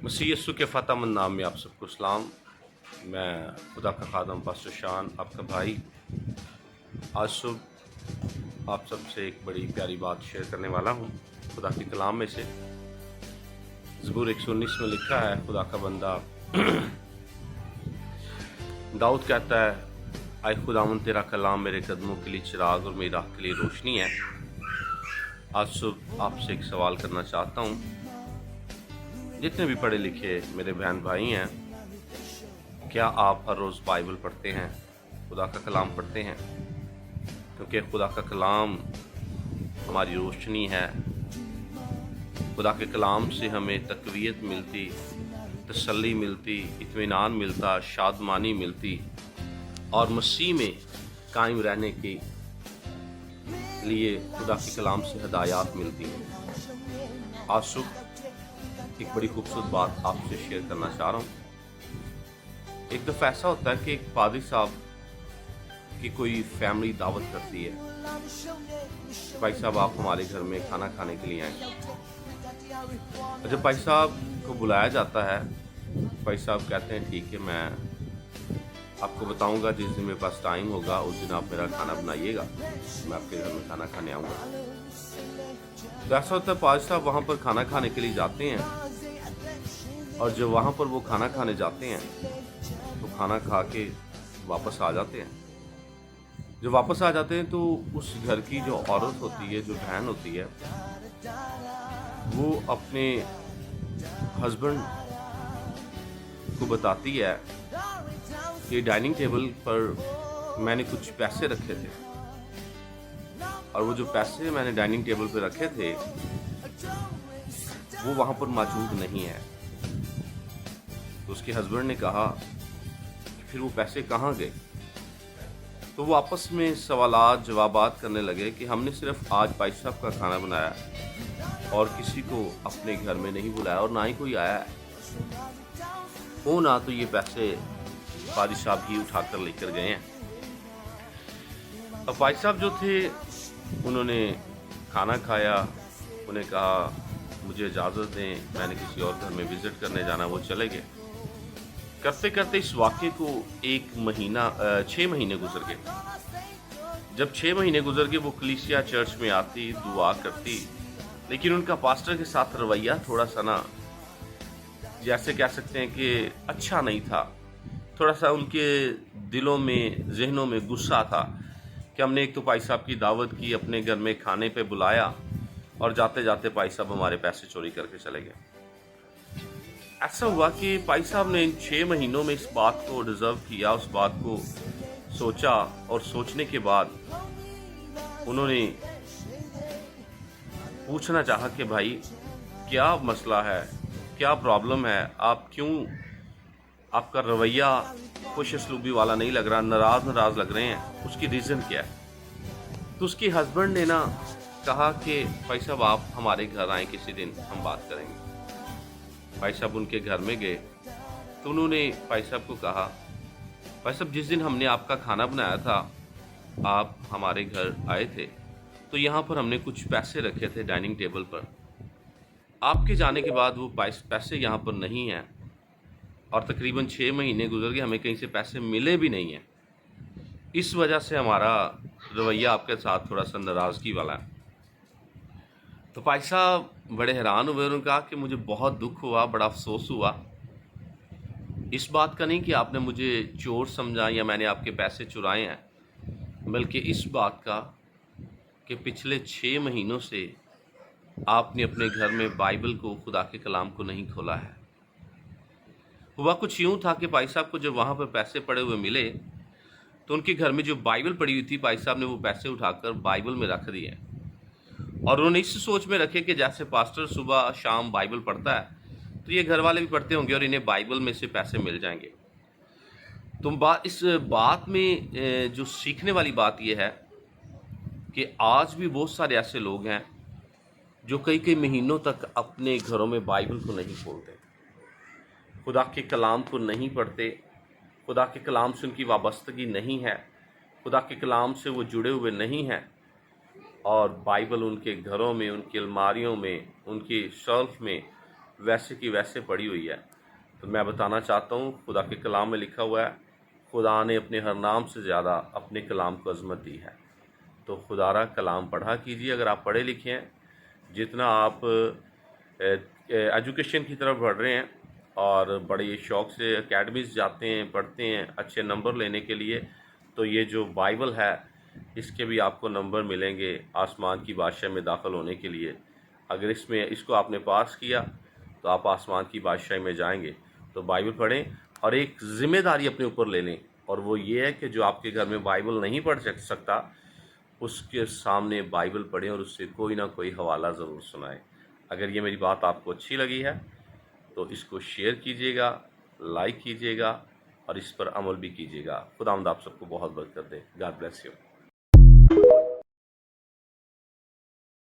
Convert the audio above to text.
मसीह यस्सु के फ़तेहमंद नाम में आप सबको सलाम। मैं खुदा का खादम पास्टर शान आपका भाई आज सुबह आप सबसे एक बड़ी प्यारी बात शेयर करने वाला हूँ। खुदा की कलाम में से ज़बूर 119 में लिखा है, खुदा का बंदा दाऊद कहता है, आए खुदावन तेरा कलाम मेरे कदमों के लिए चिराग और मेरी राह के लिए रोशनी है। आज सुबह आपसे एक सवाल करना चाहता हूँ। जितने भी पढ़े लिखे मेरे बहन भाई हैं, क्या आप हर रोज़ बाइबल पढ़ते हैं, खुदा का कलाम पढ़ते हैं? क्योंकि खुदा का कलाम हमारी रोशनी है। खुदा के कलाम से हमें तक़वियत मिलती, तसल्ली मिलती, इत्मीनान मिलता, शादमानी मिलती और मसीह में कायम रहने के लिए खुदा के कलाम से हिदायत मिलती है। आज सुबह एक बड़ी खूबसूरत बात आपसे शेयर करना चाह रहा हूँ। एक दफ़ा ऐसा होता है कि एक पादरी साहब की कोई फैमिली दावत करती है, भाई साहब आप हमारे घर में खाना खाने के लिए आए। जब भाई साहब को बुलाया जाता है, भाई साहब कहते हैं ठीक है, मैं आपको बताऊंगा जिस दिन मेरे पास टाइम होगा उस दिन आप मेरा खाना बनाइएगा, मैं आपके घर में खाना खाने आऊँगा। तो ऐसा होता है पादरी साहब वहाँ पर खाना खाने के लिए जाते हैं और जब वहाँ पर वो खाना खाने जाते हैं तो खाना खा के वापस आ जाते हैं। जब वापस आ जाते हैं तो उस घर की जो औरत होती है, जो बहन होती है, वो अपने हस्बैंड को बताती है कि डाइनिंग टेबल पर मैंने कुछ पैसे रखे थे और वो जो पैसे मैंने डाइनिंग टेबल पर रखे थे वो वहाँ पर मौजूद नहीं है। तो उसके हस्बैंड ने कहा कि फिर वो पैसे कहाँ गए? तो वो आपस में सवालात जवाबात करने लगे कि हमने सिर्फ आज भाई साहब का खाना बनाया और किसी को अपने घर में नहीं बुलाया और ना ही कोई आया है। वो ना तो ये पैसे पादी साहब ही उठाकर लेकर गए हैं। अब भाई साहब जो थे उन्होंने खाना खाया, उन्हें कहा मुझे इजाज़त दें, मैंने किसी और घर में विज़िट करने जाना, वो चले गए। करते करते इस वाक़े को 6 महीने गुजर गए। जब 6 महीने गुजर गए वो कलीसिया चर्च में आती, दुआ करती, लेकिन उनका पास्टर के साथ रवैया थोड़ा सा ना, जैसे कह सकते हैं कि अच्छा नहीं था। थोड़ा सा उनके दिलों में, जहनों में गुस्सा था कि हमने एक तो भाई साहब की दावत की, अपने घर में खाने पे बुलाया और जाते जाते भाई साहब हमारे पैसे चोरी करके चले गए। ऐसा हुआ कि भाई साहब ने इन 6 महीनों में इस बात को डिज़र्व किया, उस बात को सोचा और सोचने के बाद उन्होंने पूछना चाहा कि भाई क्या मसला है, क्या प्रॉब्लम है, आप क्यों, आपका रवैया खुशअस्लूबी वाला नहीं लग रहा, नाराज़ लग रहे हैं, उसकी रीज़न क्या है? तो उसके हस्बैंड ने ना कहा कि भाई साहब आप हमारे घर आए किसी दिन, हम बात करेंगे। भाई साहब उनके घर में गए तो उन्होंने भाई साहब को कहा, भाई साहब जिस दिन हमने आपका खाना बनाया था, आप हमारे घर आए थे, तो यहाँ पर हमने कुछ पैसे रखे थे डाइनिंग टेबल पर। आपके जाने के बाद वो पैसे यहाँ पर नहीं हैं और तकरीबन 6 महीने गुजर गए, हमें कहीं से पैसे मिले भी नहीं हैं। इस वजह से हमारा रवैया आपके साथ थोड़ा सा नाराज़गी वाला है। तो भाई साहब बड़े हैरान हुए, उन्होंने कहा कि मुझे बहुत दुख हुआ, बड़ा अफसोस हुआ, इस बात का नहीं कि आपने मुझे चोर समझा या मैंने आपके पैसे चुराए हैं, बल्कि इस बात का कि पिछले 6 महीनों से आपने अपने घर में बाइबल को, खुदा के कलाम को नहीं खोला है। हुआ कुछ यूँ था कि भाई साहब को जब वहाँ पर पैसे पड़े हुए मिले तो उनके घर में जो बाइबल पड़ी हुई थी, भाई साहब ने वो पैसे उठाकर बाइबल में रख दिए और उन्होंने इस सोच में रखे कि जैसे पास्टर सुबह शाम बाइबल पढ़ता है तो ये घर वाले भी पढ़ते होंगे और इन्हें बाइबल में से पैसे मिल जाएंगे। तो इस बात में जो सीखने वाली बात यह है कि आज भी बहुत सारे ऐसे लोग हैं जो कई कई महीनों तक अपने घरों में बाइबल को नहीं खोलते, खुदा के कलाम को नहीं पढ़ते, खुदा के कलाम से उनकी वाबस्तगी नहीं है, खुदा के कलाम से वो जुड़े हुए नहीं हैं और बाइबल उनके घरों में, उनकी अलमारियों में, उनके शेल्फ में वैसे की वैसे पड़ी हुई है। तो मैं बताना चाहता हूँ, खुदा के कलाम में लिखा हुआ है, खुदा ने अपने हर नाम से ज़्यादा अपने कलाम को अज़मत दी है। तो खुदारा कलाम पढ़ा कीजिए। अगर आप पढ़े लिखे हैं, जितना आप एजुकेशन की तरफ बढ़ रहे हैं और बड़े शौक़ से एकेडमीज़ जाते हैं, पढ़ते हैं अच्छे नंबर लेने के लिए, तो ये जो बाइबल है इसके भी आपको नंबर मिलेंगे आसमान की बादशाह में दाखिल होने के लिए। अगर इसको आपने पास किया तो आप आसमान की बादशाही में जाएंगे। तो बाइबल पढ़ें और एक ज़िम्मेदारी अपने ऊपर ले लें, और वो ये है कि जो आपके घर में बाइबल नहीं पढ़ सकता उसके सामने बाइबल पढ़ें और उससे कोई ना कोई हवाला ज़रूर सुनाएं। अगर ये मेरी बात आपको अच्छी लगी है तो इसको शेयर कीजिएगा, लाइक कीजिएगा और इस पर अमल भी कीजिएगा। खुदावंद आप सबको बहुत बरकत दे। God bless you.